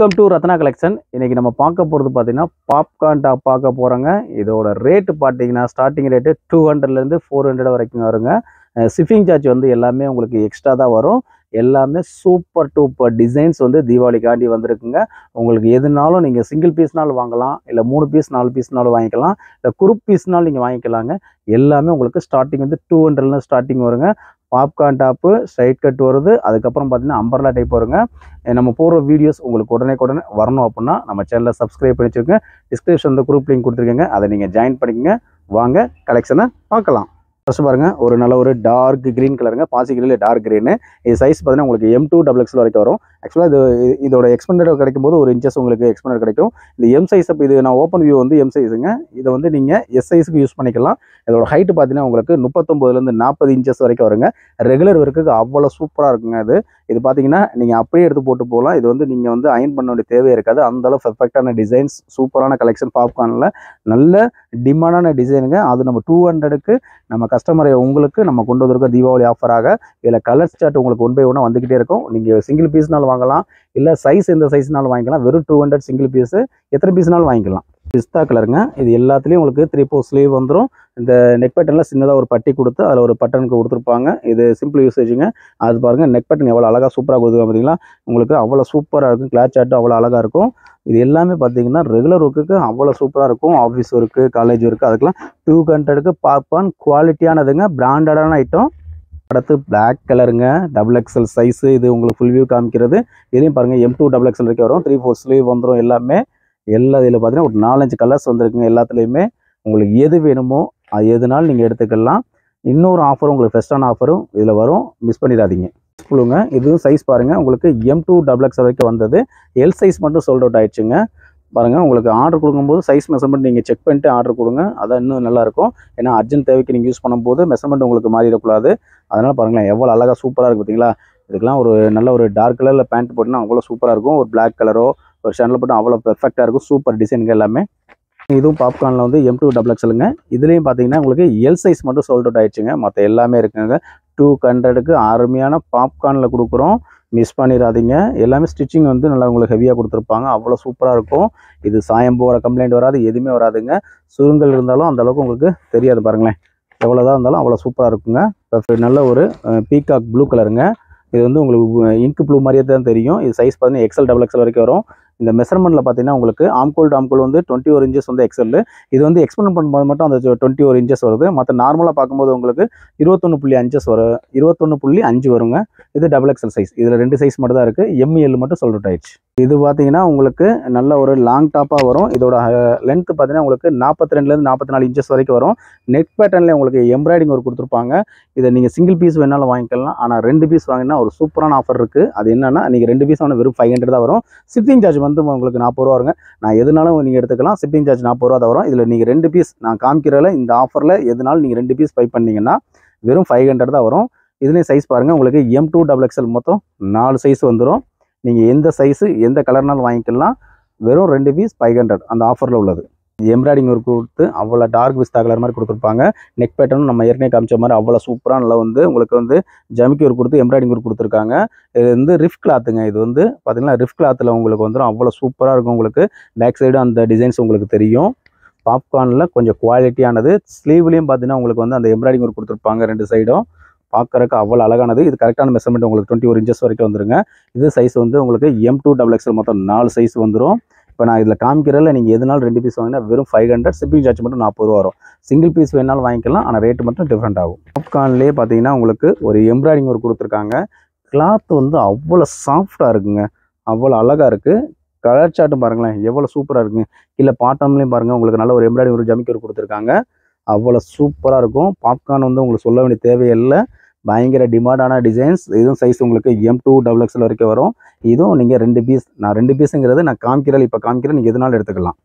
Welcome to Ratna collection. இன்னைக்கு நம்ம பார்க்க போகிறது பார்த்தீங்கன்னா பாப்கார்ன் டாப் பார்க்க போகிறோங்க. இதோட ரேட்டு பார்த்தீங்கன்னா ஸ்டார்டிங் ரேட்டு 200லேருந்து 400 வரைக்கும் வருங்க. ஷிப்பிங் சார்ஜ் வந்து எல்லாமே உங்களுக்கு எக்ஸ்ட்ரா தான் வரும். எல்லாமே சூப்பர் டூப்பர் டிசைன்ஸ் வந்து தீபாவளிக்காண்டி வந்திருக்குங்க. உங்களுக்கு எதுனாலும் நீங்கள் சிங்கிள் பீஸ்னாலும் வாங்கலாம், இல்லை 3 பீஸ் 4 பீஸ்னாலும் வாங்கிக்கலாம், இல்லை குரூப் பீஸ்னாலும் நீங்கள் வாங்கிக்கலாங்க. எல்லாமே உங்களுக்கு ஸ்டார்டிங் வந்து 200லேருந்து ஸ்டார்டிங் வருங்க. பாப்கார்ன் டாப்பு ஸ்ட்ரைட் கட் வருது. அதுக்கப்புறம் பார்த்தீங்கன்னா அம்பர்லா டைப் வருங்க. நம்ம போடுற வீடியோஸ் உங்களுக்கு உடனே வரணும் அப்படின்னா நம்ம சேனலை சப்ஸ்கிரைப் பண்ணி வச்சுருங்க. டிஸ்கிரிப்ஷன் இந்த குரூப் லிங்க் கொடுத்துருக்கேங்க, அதை நீங்கள் ஜாயின் பண்ணிக்கங்க. வாங்க கலெக்ஷனை பார்க்கலாம். ஃபர்ஸ்ட் பாருங்க, ஒரு நல்ல ஒரு டார்க் கிரீன் கலருங்க. பாசி கிரீனில் டார்க் கிரீனு. இது சைஸ் பார்த்தீங்கன்னா உங்களுக்கு M2XX வரைக்கும் வரும். ஆக்சுவலாக இதோட எக்ஸ்பெண்டட் கிடைக்கும் போது ஒரு இன்ச்சஸ் உங்களுக்கு எக்ஸ்பெண்டட் கிடைக்கும். இந்த எம் சைஸ் இது நான் ஓப்பன் வியூ வந்து எம் சைஸுங்க. இதை வந்து நீங்கள் எஸ் சைஸுக்கு யூஸ் பண்ணிக்கலாம். இதோட ஹைட்டு பார்த்தீங்கன்னா உங்களுக்கு 39லேருந்து 40 இன்ச்சஸ் வரைக்கும் வருங்க. ரெகுலர் ஒர்க்குக்கு அவ்வளோ சூப்பராக இருக்குங்க. இது பார்த்தீங்கன்னா நீங்கள் அப்படியே எடுத்து போட்டு போகலாம். இது வந்து நீங்கள் வந்து அயன் பண்ண வேண்டிய தேவையே இருக்காது. அந்தளவு பெர்ஃபெக்டான டிசைன்ஸ், சூப்பரான கலெக்ஷன் பாப்கார்னில் நல்ல டிமாண்டான டிசைனுங்க. அது நம்ம 200க்கு நம்ம கஸ்டமரை உங்களுக்கு நம்ம கொண்டு வந்திருக்கோம் தீபாவளி ஆஃபராக. இதில் கலர் சார்ட் உங்களுக்கு 1 by 1 வந்துக்கிட்டே இருக்கும். நீங்கள் சிங்கிள் பீஸ்னாலும் வாங்கலாம், இல்லை சைஸ் எந்த சைஸ்னாலும் வாங்கிக்கலாம். வெறும் 200 சிங்கிள் பீஸு, எத்தனை பீஸ்னாலும் வாங்கிக்கலாம். பிஸ்தா கலருங்க. இது எல்லாத்துலேயும் உங்களுக்கு 3/4 ஸ்லீவ் வந்துடும். இந்த நெக் பேட்டர்னில் சின்னதாக ஒரு பட்டி கொடுத்து அதில் ஒரு பட்டனுக்கு கொடுத்துருப்பாங்க. இது சிம்பிள் யூசேஜுங்க. அது பாருங்கள், நெக் பேட்டன் எவ்வளோ அழகாக சூப்பராக கொடுத்துருக்காங்க பார்த்தீங்களா. உங்களுக்கு அவ்வளோ சூப்பராக இருக்கும். கிளாத் சார்ட்டும் அவ்வளோ அழகாக இருக்கும். இது எல்லாமே பார்த்தீங்கன்னா ரெகுலர் ஒர்க்குக்கு அவ்வளோ சூப்பராக இருக்கும். ஆஃபீஸ் ஒர்க்கு, காலேஜ் ஒர்க்கு, அதுக்கெல்லாம் 200க்கு பாப்கார்ன் குவாலிட்டியானதுங்க, பிராண்டடான ஐட்டம். அடுத்து பிளாக் கலருங்க, XXL சைஸு. இது உங்களுக்கு ஃபுல் வியூ காமிக்கிறது. இதுலேயும் பாருங்கள் M2XXL வரைக்கும் வரும். 3/4 ஸ்லீவ் வந்துடும். எல்லாமே இதில் பார்த்தீங்கன்னா ஒரு 4-5 கலர்ஸ் வந்துருக்குங்க. எல்லாத்துலேயுமே உங்களுக்கு எது வேணுமோ அது எதுனாலும் நீங்கள் எடுத்துக்கலாம். இன்னொரு ஆஃபரும் உங்களுக்கு ஃபெஸ்டான ஆஃபரும் இதில் வரும், மிஸ் பண்ணிடாதீங்க. ஃபுல்லுங்க. இதுவும் சைஸ் பாருங்கள், உங்களுக்கு M2XXL வரைக்கும் வந்தது. எல் சைஸ் மட்டும் சோல்ட் அவுட் ஆயிடுச்சுங்க. பாருங்கள், உங்களுக்கு ஆர்டர் கொடுக்கும்போது சைஸ் மெஷர்மெண்ட் நீங்கள் செக் பண்ணிட்டு ஆர்டர் கொடுங்க. அதான் இன்னும் நல்லாயிருக்கும். ஏன்னா அர்ஜென்ட் தேவைக்கு நீங்கள் யூஸ் பண்ணும்போது மெஷர்மெண்ட் உங்களுக்கு மாறிடக்கூடாது. அதனால் பாருங்களேன் எவ்வளோ அழகாக சூப்பராக இருக்குது பார்த்தீங்களா. இதுக்கெல்லாம் ஒரு நல்ல ஒரு டார்க் கலரில் பேண்ட் போட்டுனா அவ்வளோ சூப்பராக இருக்கும். ஒரு பிளாக் கலரோ ஒரு ஷேண்டில் போட்டு அவ்வளோ பெர்ஃபெக்டாக இருக்கும். சூப்பர் டிசைனுங்க எல்லாமே. இதுவும் பாப்கார்னில் வந்து M2XXLங்க. இதுலேயும் பார்த்தீங்கன்னா உங்களுக்கு எல் சைஸ் மட்டும் சோல்ட் அவுட் ஆயிடுச்சுங்க. மற்ற எல்லாமே இருக்குங்க. 200க்கு அருமையான பாப்கார்னில் கொடுக்குறோம், மிஸ் பண்ணிடாதீங்க. எல்லாமே ஸ்டிச்சிங் வந்து நல்லா உங்களுக்கு ஹெவியாக கொடுத்துருப்பாங்க. அவ்வளோ சூப்பராக இருக்கும். இது சாயம் போகிற கம்ப்ளைண்ட் வராது, எதுவுமே வராதுங்க. சுருங்கல் இருந்தாலும் அந்தளவுக்கு உங்களுக்கு தெரியாது. பாருங்களேன், எவ்வளோதான் இருந்தாலும் அவ்வளோ சூப்பராக இருக்குங்க. நல்ல ஒரு பீகாக் ப்ளூ கலருங்க. இது வந்து உங்களுக்கு இங்க் ப்ளூ மாதிரியே தான் தெரியும். இது சைஸ் பார்த்தீங்கன்னா XXL வரைக்கும் வரும். இந்த மெஷர்மெண்ட்டில் பார்த்தீங்கன்னா உங்களுக்கு ஆம்கோல் வந்து 21 இன்ச்சஸ் வந்து XL. இது வந்து எக்ஸ்பெண்ட் பண்ணும்போது மட்டும் அந்த 21 இன்ச்சஸ் வருது. மற்ற நார்மலாக பார்க்கும்போது உங்களுக்கு 21.5 வருங்க. இது XXL சைஸ். இதில் 2 சைஸ் மட்டும் தான் இருக்குது. ML மட்டும் சோல்ட் அவுட் ஆயிடுச்சு. இது பார்த்தீங்கன்னா உங்களுக்கு நல்ல ஒரு லாங் டாப்பாக வரும். இதோட லென்த் பார்த்தீங்கன்னா உங்களுக்கு 42லேருந்து 44 இன்ச்சஸ் வரைக்கும் வரும். நெக் பேட்டர்னில் உங்களுக்கு எம்ப்ராய்டிங் ஒர்க் கொடுத்துருப்பாங்க. இதை நீங்கள் சிங்கிள் பீஸ் வேணாலும் வாங்கிக்கலாம். ஆனால் 2 பீஸ் வாங்கினா ஒரு சூப்பரான ஆஃபர் இருக்குது. அது என்னன்னா, நீங்கள் 2 பீஸ் வாங்கினா வெறும் 500 தான் வரும். ஷிப்பிங் சார்ஜ் வந்து உங்களுக்கு 40 ரூபா வருங்க. நான் எதுனாலும் நீங்கள் எடுத்துக்கலாம். ஷிப்பிங் சார்ஜ் 40 ரூபா தான் வரும். இதில் நீங்கள் 2 பீஸ் நான் காமிக்கிறதில்ல, இந்த ஆஃபரில் எதுனாலும் நீங்கள் 2 பீஸ் பை பண்ணிங்கன்னா வெறும் 500 தான் வரும். இதுலேயும் சைஸ் பாருங்கள், உங்களுக்கு M2XXL மொத்தம் 4 சைஸ் வந்துடும். நீங்கள் எந்த சைஸு எந்த கலர்னாலும் வாங்கிக்கலாம். வெறும் 2 பீஸ் 500 அந்த ஆஃபரில் உள்ளது. எம்ப்ராய்டிங் ஒர்க் கொடுத்து அவ்வளோ டார்க் பிஸ்தா கலர் மாதிரி கொடுத்துருப்பாங்க. நெக் பேட்டர்னும் நம்ம ஏற்கனவே காமிச்ச மாதிரி அவ்வளோ சூப்பராக நல்லா வந்து உங்களுக்கு வந்து ஜமிக்கி ஒர்க் கொடுத்து எம்ப்ராய்டிங் ஒர்க் கொடுத்துருக்காங்க. இது வந்து ரிஃப் கிளாத்துங்க. இது வந்து பார்த்தீங்கன்னா ரிஃப் கிளாத்தில் உங்களுக்கு வந்துடும். அவ்வளோ சூப்பராக இருக்கும். உங்களுக்கு பேக் சைடு அந்த டிசைன்ஸ் உங்களுக்கு தெரியும். பாப்கார்னில் கொஞ்சம் குவாலிட்டியானது. ஸ்லீவ்லேயும் பார்த்தீங்கன்னா உங்களுக்கு வந்து அந்த எம்ப்ராய்டிங் ஒர்க் கொடுத்துருப்பாங்க 2 சைடும். பார்க்குறக்கு அவ்வளோ அழகானது. இது கரெக்டான மெஷர்மெண்ட் உங்களுக்கு 21 இன்ச்சஸ் வரைக்கும் வந்துருங்க. இது சைஸ் வந்து உங்களுக்கு M2XXL மொத்தம் 4 சைஸ் வந்துடும். இப்போ நான் இதில் காமிக்கிறதில்ல, நீங்கள் எதுனாலும் 2 பீஸ் வாங்கினா வெறும் 500. ஷிப்பிங் சார்ஜ் மட்டும் 40 ரூபா வரும். சிங்கிள் பீஸ் வேணாலும் வாங்கிக்கலாம், ஆனால் ரேட்டு மட்டும் டிஃப்ரெண்ட் ஆகும். பாப்கார்ன்லேயே பார்த்தீங்கன்னா உங்களுக்கு ஒரு எம்ப்ராய்டிங் ஒர்க் கொடுத்துருக்காங்க. கிளாத் வந்து அவ்வளோ சாஃப்டாக இருக்குங்க, அவ்வளோ அழகாக இருக்குது. கலர் சார்ட்டும் பாருங்களேன் எவ்வளோ சூப்பராக இருக்குங்க. கீழே பாட்டம்லேயும் பாருங்கள் உங்களுக்கு நல்ல ஒரு எம்ப்ராய்டிங் ஒரு ஜமிக்கி ஒர்க் கொடுத்துருக்காங்க. அவ்வளோ சூப்பராக இருக்கும். பாப்கார்ன் வந்து உங்களுக்கு சொல்ல வேண்டிய தேவையில்லை, பயங்கர டிமாண்டான டிசைன்ஸ். இதுவும் சைஸ் உங்களுக்கு M2XXL வரைக்கும் வரும். இதுவும் நீங்கள் 2 பீஸ், நான் 2 பீஸுங்கிறது நான் காமிக்கிறேன், இப்போ காமிக்கிறேன், நீங்கள் எதுனாலும் எடுத்துக்கலாம்.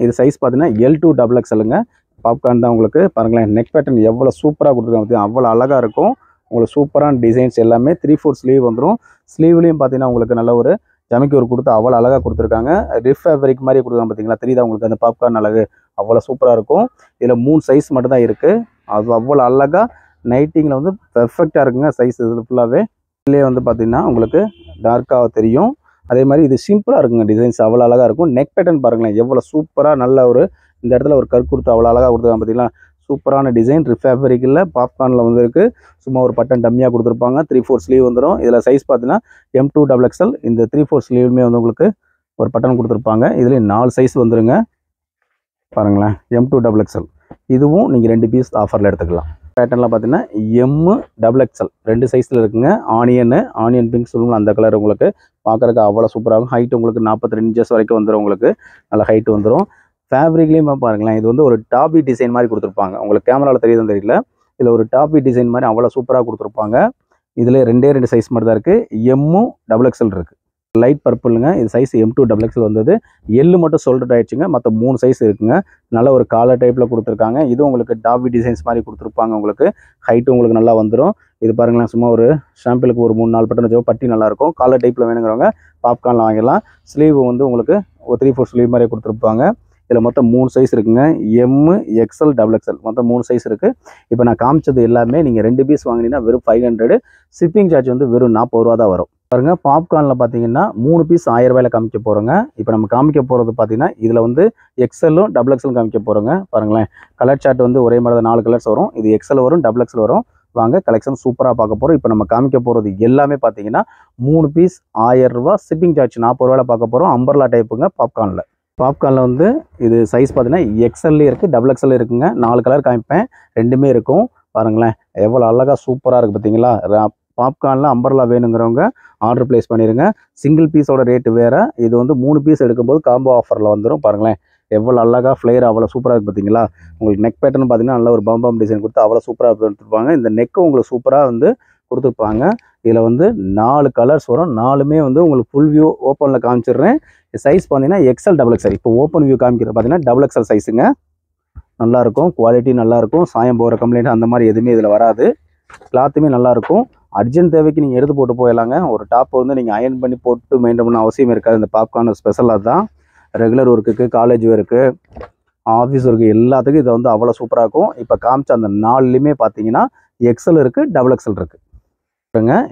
இது சைஸ் பார்த்தீங்கன்னா L2XXLங்க. பாப்கார்ன் தான் உங்களுக்கு பாருங்களேன். நெக் பேட்டர்ன் எவ்வளோ சூப்பராக கொடுத்துருக்காங்க, அவ்வளோ அழகாக இருக்கும். உங்களுக்கு சூப்பரான டிசைன்ஸ் எல்லாமே 3/4 ஸ்லீவ் வந்துடும். ஸ்லீவ்லேயும் பார்த்தீங்கன்னா உங்களுக்கு நல்ல ஒரு ஜமிக்கி ஒர்க் கொடுத்து அவ்வளோ அழகாக கொடுத்துருக்காங்க. ரிஃப் ஃபேப்ரிக் மாதிரி கொடுத்துருக்காங்க பார்த்தீங்களா, தெரியுதா உங்களுக்கு அந்த பாப்கார்ன் அழகு? அவ்வளோ சூப்பராக இருக்கும். இதில் 3 சைஸ் மட்டும் தான் இருக்குது. அது அவ்வளோ அழகாக நைட்டிங்கில் வந்து பெர்ஃபெக்டாக இருக்குங்க. சைஸ் இது ஃபுல்லாகவே. இதுலேயே வந்து பார்த்தீங்கன்னா உங்களுக்கு டார்க்காக தெரியும். அதே மாதிரி இது சிம்பிளாக இருக்குங்க, டிசைன்ஸ் அவ்வளோ அழகாக இருக்கும். நெக் பேட்டர்ன் பாருங்களேன் எவ்வளோ சூப்பராக, நல்ல ஒரு இந்த இடத்துல ஒரு கர் கொடுத்து அவ்வளோ அழகாக கொடுத்துருக்காங்க பார்த்தீங்களா. சூப்பரான டிசைன் ஃபேப்ரிக்கில் பாப்கார்னில் வந்து இருக்குது. சும்மா ஒரு பட்டன் டம்மியாக கொடுத்துருப்பாங்க. 3/4 ஸ்லீவ் வந்துடும். இதில் சைஸ் பார்த்தீங்கன்னா M2 XXL. இந்த 3/4 ஸ்லீவுமே வந்து உங்களுக்கு ஒரு பட்டன் கொடுத்துருப்பாங்க. இதுலேயும் 4 சைஸ் வந்துருங்க பாருங்களேன். M2 XXL இதுவும் நீங்கள் 2 பீஸ் ஆஃபரில் எடுத்துக்கலாம். பேட்டர்னில் பார்த்தீங்கன்னா M XXL 2 சைஸில் இருக்குங்க. ஆனியன் பிங்க் சொல்லுவோம், அந்த கலர் உங்களுக்கு பார்க்குறதுக்கு அவ்வளோ சூப்பராகும். ஹைட் உங்களுக்கு 42 இன்ச்சஸ் வரைக்கும் வந்துடும். உங்களுக்கு நல்ல ஹைட் வந்துடும். ஃபேப்ரிக்லேயும் பாருங்களேன், இது வந்து ஒரு டாபி டிசைன் மாதிரி கொடுத்துருப்பாங்க. உங்களுக்கு கேமராவில் தெரியுதுன்னு தெரியல, இதில் ஒரு டாபி டிசைன் மாதிரி அவ்வளோ சூப்பராக கொடுத்துருப்பாங்க. இதில் 2 சைஸ் மட்டும் தான் இருக்குது. M XXL இருக்குது. லைட் பர்பிளுங்க. இது சைஸ் M2 XXL வந்தது. எள்ளு மட்டும் சோல்டட் ஆயிடுச்சுங்க. மற்ற 3 சைஸ் இருக்குங்க. நல்ல ஒரு காலர் டைப்பில் கொடுத்துருக்காங்க. இது உங்களுக்கு டாபி டிசைன்ஸ் மாதிரி கொடுத்துருப்பாங்க. உங்களுக்கு ஹைட்டு உங்களுக்கு நல்லா வந்துடும். இது பாருங்களேன், சும்மா ஒரு ஷாம்பிளுக்கு ஒரு 3-4 பட்டன் வச்சோ பட்டி நல்லாயிருக்கும். காலர் டைப்பில் வேணுங்கிறவங்க பாப்கார்னில் வாங்கிடலாம். ஸ்லீவ் வந்து உங்களுக்கு ஒரு 3/4 ஸ்லீவ் மாதிரி கொடுத்துருப்பாங்க. இதில் மொத்தம் 3 சைஸ் இருக்குங்க. MXL XXL மொத்தம் 3 சைஸ் இருக்குது. இப்போ நான் காமிச்சது எல்லாமே நீங்கள் 2 பீஸ் வாங்கினீங்கன்னா வெறும் 500. ஷிப்பிங் சார்ஜ் வந்து வெறும் 40 ரூபா தான் வரும். பாருங்க, பாப்கார்னில் பார்த்தீங்கன்னா 3 பீஸ் 1000 ரூபாயில் காமிக்க போகிறோங்க. இப்போ நம்ம காமிக்க போகிறது பார்த்தீங்கன்னா இதில் வந்து XLம் XXL காமிக்க போகிறோங்க. பாருங்களேன், கலர் சார்ட் வந்து ஒரே மாதிரி தான் 4 கலர்ஸ் வரும். இது XL வரும், XXL வரும். வாங்க கலெக்ஷன் சூப்பராக பார்க்க போகிறோம். இப்போ நம்ம காமிக்க போகிறது எல்லாமே பார்த்தீங்கன்னா 3 பீஸ் 1000 ரூபா. ஷிப்பிங் சார்ஜ் 40 ரூபாயில் பார்க்க போகிறோம். அம்பர்லா டைப்புங்க பாப்கார்னில் வந்து இது சைஸ் பார்த்தீங்கன்னா XL இருக்குது, XXL இருக்குங்க. 4 கலர் காமிப்பேன், 2மே இருக்கும். பாருங்களேன் எவ்வளோ அழகாக சூப்பராக இருக்குது பார்த்தீங்களா. பாப்கார்னில் அம்பர்லா வேணுங்கிறவங்க ஆர்டர் ப்ளேஸ் பண்ணிடுங்க. சிங்கிள் பீஸோட ரேட்டு வேறு. இது வந்து 3 பீஸ் எடுக்கும்போது காம்போ ஆஃபரில் வந்துடும். பாருங்களேன் எவ்வளோ அழகாக ஃப்ளேயர் அவ்வளோ சூப்பராக இருக்குது பார்த்தீங்களா. உங்களுக்கு நெக் பேட்டர்ன் பார்த்தீங்கன்னா நல்ல ஒரு பம்பாம் டிசைன் கொடுத்து அவ்வளோ சூப்பராக கொடுத்துருப்பாங்க. இந்த நெக்கு உங்களுக்கு சூப்பராக வந்து கொடுத்துருப்பாங்க. இதில் வந்து 4 கலர்ஸ் வரும். 4மே வந்து உங்களுக்கு ஃபுல் வியூ ஓப்பனில் காமிச்சிடுறேன். சைஸ் பார்த்தீங்கன்னா XL XXL. இப்போ ஓப்பன் வியூ காமிக்கிறது பார்த்தீங்கன்னா XXL சைஸுங்க. நல்லாயிருக்கும், குவாலிட்டி நல்லாயிருக்கும். சாயம் போகிற கம்ப்ளைண்ட் அந்த மாதிரி எதுவுமே இதில் வராது. கிளாத்துமே நல்லாயிருக்கும். அர்ஜென்ட் தேவைக்கு நீங்கள் எடுத்து போட்டு போயிடலாங்க. ஒரு டாப் வந்து நீங்கள் அயர்ன் பண்ணி போட்டு மெயின்டைன் பண்ண அவசியம் இருக்காது. இந்த பாப்கார்ன் ஸ்பெஷலாக தான். ரெகுலர் ஒர்க்குக்கு, காலேஜ் ஒர்க்கு, ஆஃபீஸ் ஒர்க்கு எல்லாத்துக்கும் இதை வந்து அவ்வளோ சூப்பராக இருக்கும். இப்போ காமிச்ச அந்த 4லையுமே பார்த்தீங்கன்னா XL இருக்குது, XXL இருக்குது.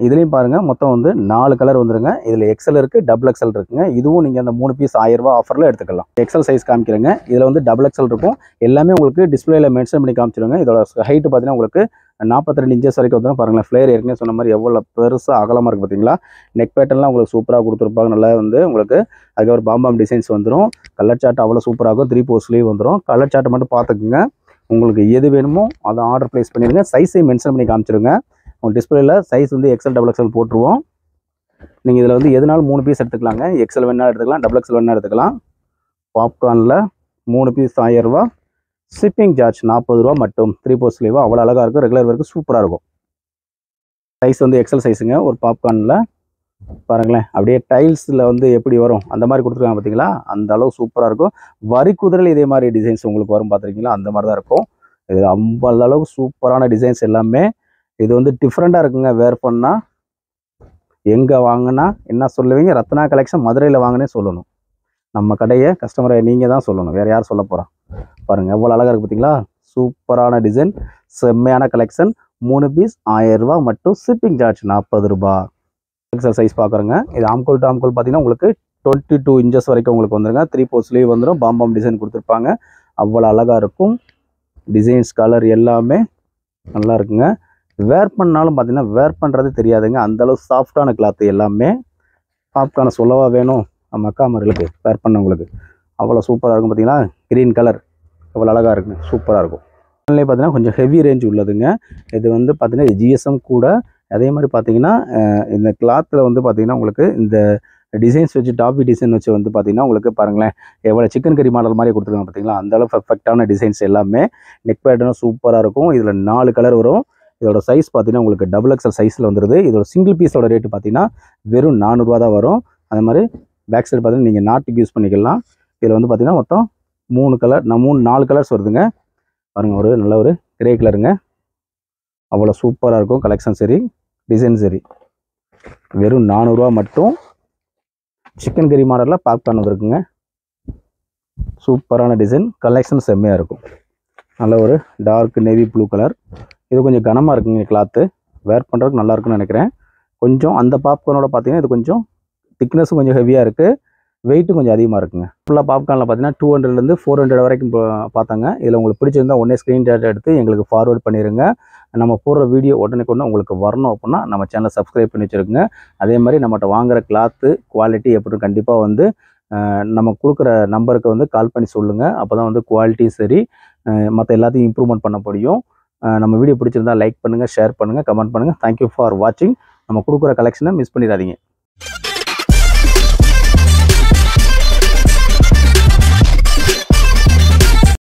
இதுலேயும் பாருங்கள் மொத்தம் வந்து 4 கலர் வந்துருங்க. இதில் XL இருக்குது, XXL இருக்குங்க. இதுவும் நீங்கள் அந்த 3 பீஸ் 1000 ரூபா ஆஃபரில் எடுத்துக்கலாம். XL சைஸ் காமிக்கிறேங்க. இதில் வந்து XXL இருக்கும். எல்லாமே உங்களுக்கு டிஸ்பிளேல மென்ஷன் பண்ணி காமிச்சிடுங்க. இதோட ஹைட்டு பார்த்தீங்கன்னா உங்களுக்கு 42 இன்ச்சஸ் வரைக்கும் வந்துடும். பாருங்களேன், ஃப்ளேயர் ஏற்கனவே சொன்ன மாதிரி எவ்வளோ பெருசாக அகலமாக இருக்குது பார்த்தீங்களா. நெக் பேட்டர்லாம் உங்களுக்கு சூப்பராக கொடுத்துருப்பாங்க. நல்லா வந்து உங்களுக்கு அதுக்கப்புறம் பாம்பாம் டிசைன்ஸ் வந்துடும். கலர் சார்ட் அவ்வளோ சூப்பராகும். 3/4 ஸ்லீவ் வந்துடும். கலர் சார்ட்டை மட்டும் பார்த்துக்குங்க. உங்களுக்கு எது வேணுமோ அதை ஆர்டர் ப்ளேஸ் பண்ணிடுங்க. சைஸை மென்ஷன் பண்ணி காமிச்சிடுங்க. உங்கள் டிஸ்பிளேல சைஸ் வந்து XL XXL போட்டுருவோம். நீங்கள் இதில் வந்து எதுனாலும் 3 பீஸ் எடுத்துக்கலாங்க. XL வேணாலும் எடுத்துக்கலாம், XXL வேணாலும் எடுத்துக்கலாம். பாப்கார்னில் 3 பீஸ் 1000 ரூபா. ஷிப்பிங் சார்ஜ் 40 ரூபா மட்டும். 3/4 ஸ்லீவ் அவ்வளோ அழகாக இருக்கும். ரெகுலர் வரைக்கும் சூப்பராக இருக்கும். சைஸ் வந்து XL சைஸுங்க. ஒரு பாப்கார்னில் பாருங்களேன், அப்படியே டைல்ஸில் வந்து எப்படி வரும் அந்த மாதிரி கொடுத்துருக்காங்க பார்த்தீங்களா. அந்த அளவு சூப்பராக இருக்கும். வரி குதிரையில் இதே மாதிரி டிசைன்ஸ் உங்களுக்கு வரும் பார்த்துருக்கீங்களா, அந்த மாதிரி தான் இருக்கும். இது 50 அளவுக்கு சூப்பரான டிசைன்ஸ் எல்லாமே. இது வந்து டிஃப்ரெண்ட்டாக இருக்குங்க. வேர் பண்ணால் எங்கே வாங்கினா என்ன சொல்லுவீங்க? ரத்னா கலெக்ஷன் மதுரையில் வாங்கினே சொல்லணும். நம்ம கடையை கஸ்டமரை நீங்கள் தான் சொல்லணும், வேறு யார் சொல்ல போகிறா. பாருங்கள் எவ்வளோ அழகாக இருக்குது பார்த்தீங்களா. சூப்பரான டிசைன், செம்மையான கலெக்ஷன். 3 பீஸ் 1000 ரூபா மட்டும். ஷிப்பிங் சார்ஜ் 40 ரூபா. XL சைஸ் பார்க்குறேங்க. இது ஆம்கோல் டு ஆம்கோல் பார்த்தீங்கன்னா உங்களுக்கு 22 இன்ச்சஸ் வரைக்கும் உங்களுக்கு வந்துருங்க. 3/4 ஸ்லீவ் வந்துடும். பாம்பாம் டிசைன் கொடுத்துருப்பாங்க. அவ்வளோ அழகாக இருக்கும். டிசைன்ஸ் கலர் எல்லாமே நல்லா இருக்குங்க. வேர் பண்ணாலும் பார்த்தீங்கன்னா வேர் பண்ணுறதே தெரியாதுங்க. அந்தளவு சாஃப்டான கிளாத்து எல்லாமே. பாப்கார்னை சொல்லவா வேணும் நம்ம அக்கா மார்களுக்கு, வேர் பண்ணவங்களுக்கு அவ்வளோ சூப்பராக இருக்கும். பார்த்தீங்கன்னா க்ரீன் கலர் அவ்வளோ அழகாக இருக்குங்க, சூப்பராக இருக்கும். ஆன்லைன் பார்த்தீங்கன்னா கொஞ்சம் ஹெவி ரேஞ்ச் உள்ளதுங்க. இது வந்து பார்த்தீங்கன்னா இது GSM கூட. அதே மாதிரி பார்த்தீங்கன்னா இந்த கிளாத்தில் வந்து பார்த்தீங்கன்னா உங்களுக்கு இந்த டிசைன்ஸ் வச்சு டாபி டிசைன் வச்சு வந்து பார்த்தீங்கன்னா உங்களுக்கு பாருங்களேன் எவ்வளோ சிக்கன் கறி மாடல் மாதிரி கொடுத்துருக்காங்க பார்த்தீங்களா. அந்தளவு பர்ஃபெக்டான டிசைன்ஸ் எல்லாமே. நெக் பேட்டர்னும் சூப்பராக இருக்கும். இதில் 4 கலர் வரும். இதோட சைஸ் பார்த்தீங்கன்னா உங்களுக்கு XXL சைஸில் வந்துடுது. இதோட சிங்கிள் பீஸோட ரேட்டு பார்த்தீங்கன்னா வெறும் 400 ரூபா தான் வரும். அதே மாதிரி பேக் சைடு பார்த்தீங்கன்னா நீங்கள் நாட்டுக்கு யூஸ் பண்ணிக்கலாம். இதில் வந்து பார்த்தீங்கன்னா மொத்தம் 4 கலர்ஸ் வருதுங்க. பாருங்கள், ஒரு நல்ல ஒரு கிரே கலருங்க. அவ்வளோ சூப்பராக இருக்கும். கலெக்ஷன் சரி, டிசைன் சரி. வெறும் 400 ரூபா மட்டும். சிக்கன் கறி மாடலில் பாப்கார்ன் வந்துருக்குங்க. சூப்பரான டிசைன், கலெக்ஷன் செம்மையாக இருக்கும். நல்ல ஒரு டார்க் நேவி ப்ளூ கலர். இது கொஞ்சம் கனமாக இருக்குங்க கிளாத்து. வேர் பண்ணுறதுக்கு நல்லா இருக்குன்னு நினைக்கிறேன். கொஞ்சம் அந்த பாப்கார்னோட பார்த்தீங்கன்னா இது கொஞ்சம் திக்னஸும் கொஞ்சம் ஹெவியாக இருக்குது, வெயிட்டும் கொஞ்சம் அதிகமாக இருக்குங்க. ஃபுல்லாக பாப்கார்னில் பார்த்தீங்கன்னா 200லேருந்து 400 வரைக்கும் பார்த்தாங்க. இதில் உங்களுக்கு பிடிச்சிருந்தா உடனே ஸ்க்ரீன்ஷாட் எடுத்து எங்களுக்கு ஃபார்வர்ட் பண்ணிடுங்க. நம்ம போடுற வீடியோ உடனே உங்களுக்கு வரணும் அப்படின்னா நம்ம சேனலை சப்ஸ்கிரைப் பண்ணி வச்சுருக்குங்க. அதே மாதிரி நம்மகிட்ட வாங்குகிற கிளாத்து குவாலிட்டி எப்படின்னு கண்டிப்பாக வந்து நம்ம கொடுக்குற நம்பருக்கு வந்து கால் பண்ணி சொல்லுங்கள். அப்போ தான் வந்து குவாலிட்டி சரி மற்ற எல்லாத்தையும் இம்ப்ரூவ்மெண்ட் பண்ண முடியும். நம்ம வீடியோ பிடிச்சிருந்தா லைக் பண்ணுங்கள், ஷேர் பண்ணுங்கள், கமெண்ட் பண்ணுங்கள். தேங்க்யூ ஃபார் வாட்சிங். நம்ம கொடுக்குற கலெக்ஷனை மிஸ் பண்ணிடாதீங்க.